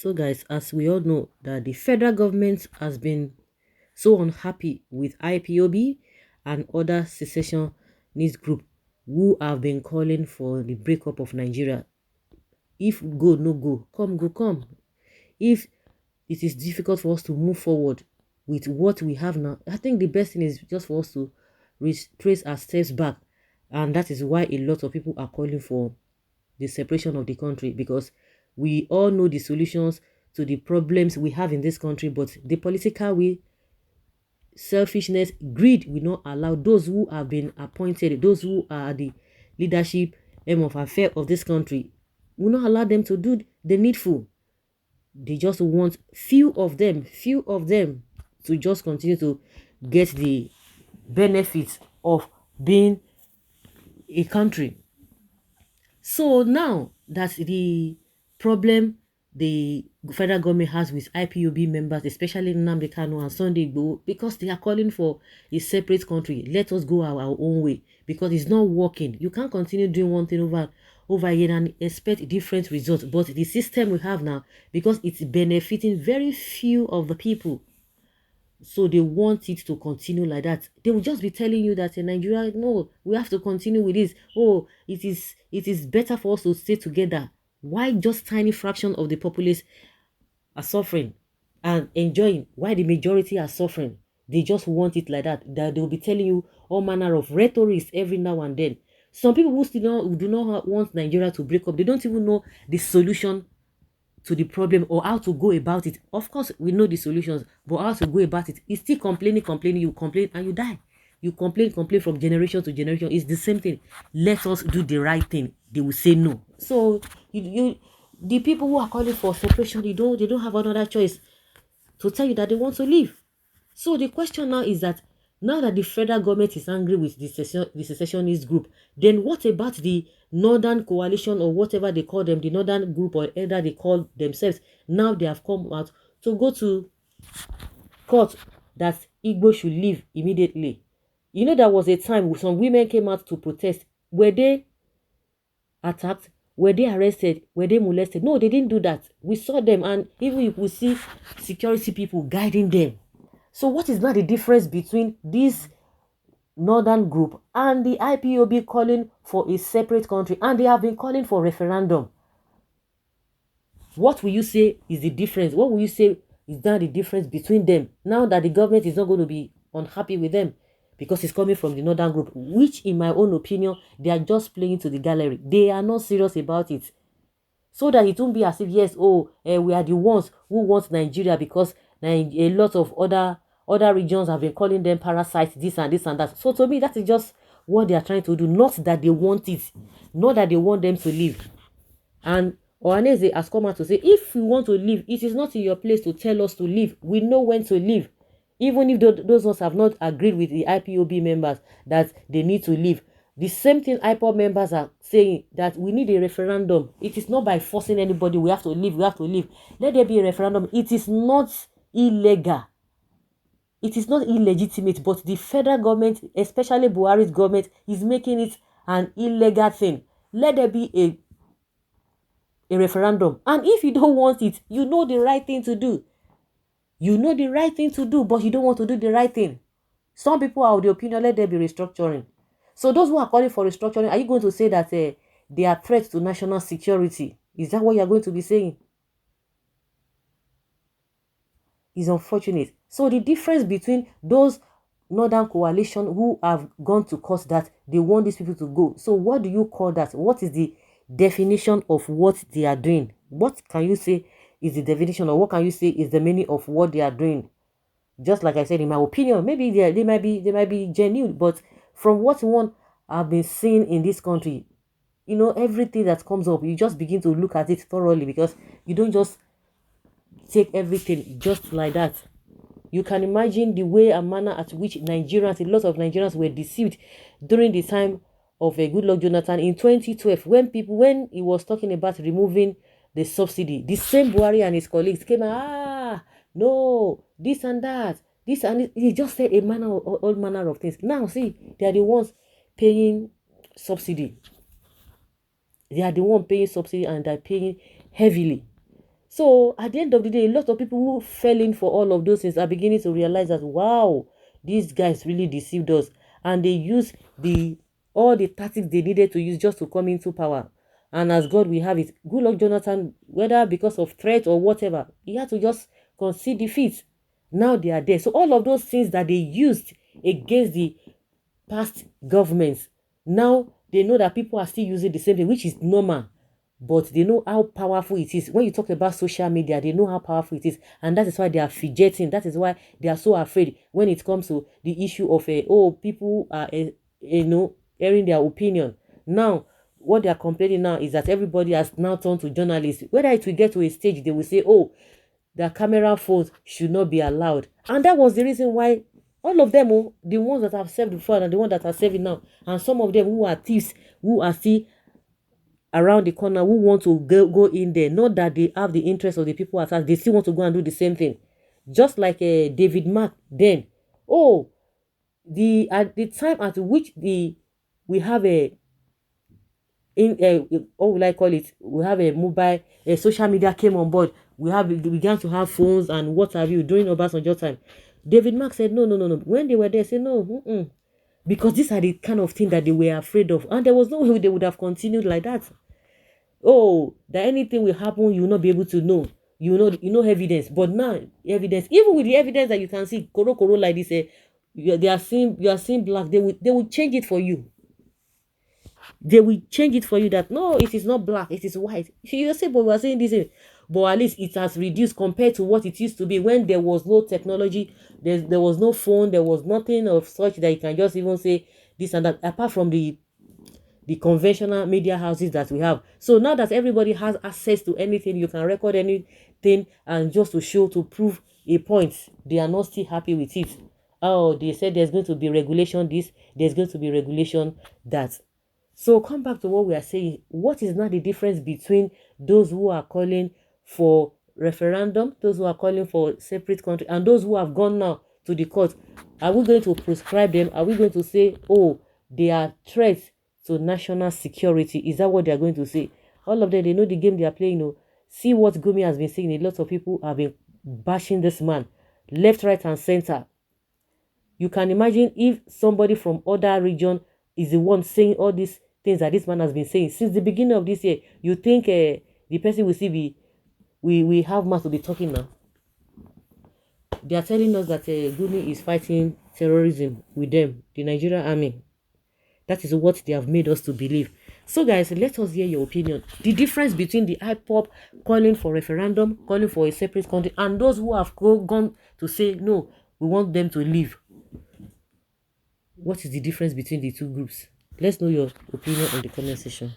So guys, as we all know that the federal government has been so unhappy with IPOB and other secessionist group who have been calling for the breakup of Nigeria. If go, no go, come, go, come. If it is difficult for us to move forward with what we have now, I think the best thing is just for us to trace our steps back. And that is why a lot of people are calling for the separation of the country, because we all know the solutions to the problems we have in this country, but the political will, selfishness, greed will not allow those who have been appointed, those who are the leadership of affairs of this country, will not allow them to do the needful. They just want few of them to just continue to get the benefits of being a country. So now that the problem the federal government has with IPOB members, especially Nnamdi Kanu and Sunday Igboho, because they are calling for a separate country, let us go our own way, because it's not working. You can't continue doing one thing over again and expect different results. But the system we have now, because it's benefiting very few of the people, so they want it to continue like that. They will just be telling you that in Nigeria, no, we have to continue with this. Oh, it is better for us to stay together. Why just tiny fraction of the populace are suffering and enjoying, why the majority are suffering? They just want it like that. That they will be telling you all manner of rhetorics every now and then. Some people who do not want Nigeria to break up, they don't even know the solution to the problem or how to go about it. Of course, we know the solutions, but how to go about it? It's still complaining. You complain and you die. You complain from generation to generation. It's the same thing. Let us do the right thing. They will say no. So the people who are calling for separation, they don't have another choice to tell you that they want to leave. So the question now is that now that the federal government is angry with the secessionist group, then what about the Northern Coalition or whatever they call them, the Northern group or either they call themselves? Now they have come out to go to court that Igbo should leave immediately. You know, there was a time some women came out to protest. Were they attacked? Were they arrested? Were they molested? No, they didn't do that. We saw them, and even if we see security people guiding them. So what is now the difference between this northern group and the IPOB calling for a separate country, and they have been calling for referendum? What will you say is the difference? What will you say is now the difference between them now that the government is not going to be unhappy with them because it's coming from the northern group, which in my own opinion, they are just playing to the gallery. They are not serious about it. So that it won't be as if, yes, we are the ones who want Nigeria, because a lot of other regions have been calling them parasites, this and that. So to me, that is just what they are trying to do. Not that they want it, not that they want them to leave. And Ohaneze has come out to say, if you want to leave, it is not in your place to tell us to leave. We know when to leave. Even if those ones have not agreed with the IPOB members that they need to leave. The same thing IPOB members are saying, that we need a referendum. It is not by forcing anybody, we have to leave. Let there be a referendum. It is not illegal. It is not illegitimate, but the federal government, especially Buhari's government, is making it an illegal thing. Let there be a referendum. And if you don't want it, you know the right thing to do. You know the right thing to do, but you don't want to do the right thing. Some people are of the opinion, let there be restructuring. So those who are calling for restructuring, are you going to say that they are threats to national security? Is that what you are going to be saying? It's unfortunate. So the difference between those Northern Coalition who have gone to court that they want these people to go. So what do you call that? What is the definition of what they are doing? What can you say is the definition, or what can you say is the meaning of what they are doing? Just like I said, in my opinion, maybe they might be genuine, but from what one I've been seeing in this country, you know, everything that comes up, you just begin to look at it thoroughly, because you don't just take everything just like that. You can imagine the way and manner at which a lot of Nigerians were deceived during the time of Goodluck Jonathan in 2012, when he was talking about removing the subsidy. The same Buhari and his colleagues came out, no, this and that, this and this. He just said all manner of things. Now see, they are the ones paying subsidy. They are the ones paying subsidy, and they're paying heavily. So at the end of the day, a lot of people who fell in for all of those things are beginning to realize that, wow, these guys really deceived us. And they used all the tactics they needed to use just to come into power. And as God we have it, good luck Jonathan, whether because of threat or whatever, he had to just concede defeat. Now they are there. So all of those things that they used against the past governments, now they know that people are still using the same thing, which is normal. But they know how powerful it is. When you talk about social media, they know how powerful it is. And that is why they are fidgeting. That is why they are so afraid when it comes to the issue of, people are, airing their opinion. Now, what they are complaining now is that everybody has now turned to journalists. Whether it will get to a stage, they will say, oh, the camera phones should not be allowed. And that was the reason why all of them, the ones that have served before and the ones that are serving now, and some of them who are thieves, who are still around the corner, who want to go in there, not that they have the interest of the people at hand, they still want to go and do the same thing. Just like David Mark then. Oh, at the time at which we have what will I call it? We have a mobile, social media came on board. We began to have phones and what have you during Obasanjo time. David Mark said, no, no, no, no. When they were there, said no, because these are the kind of thing that they were afraid of, and there was no way they would have continued like that. Oh, that anything will happen, you will not be able to know. You know evidence, but now evidence, even with the evidence that you can see, koro like this, you are seeing black. They will change it for you. They will change it for you that no, it is not black, it is white. You say, but we are saying this, but at least it has reduced compared to what it used to be when there was no technology, there was no phone, there was nothing of such that you can just even say this and that, apart from the conventional media houses that we have. So now that everybody has access to anything, you can record anything, and just to show, to prove a point, they are not still happy with it. Oh, they said there's going to be regulation this, there's going to be regulation that. So come back to what we are saying. What is now the difference between those who are calling for referendum, those who are calling for separate country, and those who have gone now to the court? Are we going to prescribe them? Are we going to say, oh, they are threats to national security? Is that what they are going to say? All of them, they know the game they are playing. See what Gumi has been saying. A lot of people have been bashing this man, left, right, and center. You can imagine if somebody from other region is the one saying all these things that this man has been saying since the beginning of this year. You think the person will see we have mouth to be talking now? They are telling us that Gumi is fighting terrorism with them, the Nigerian army. That is what they have made us to believe. So guys, let us hear your opinion. The difference between the IPOB calling for referendum, calling for a separate country, and those who have gone to say, no, we want them to leave. What is the difference between the two groups? Let's know your opinion in the comment section.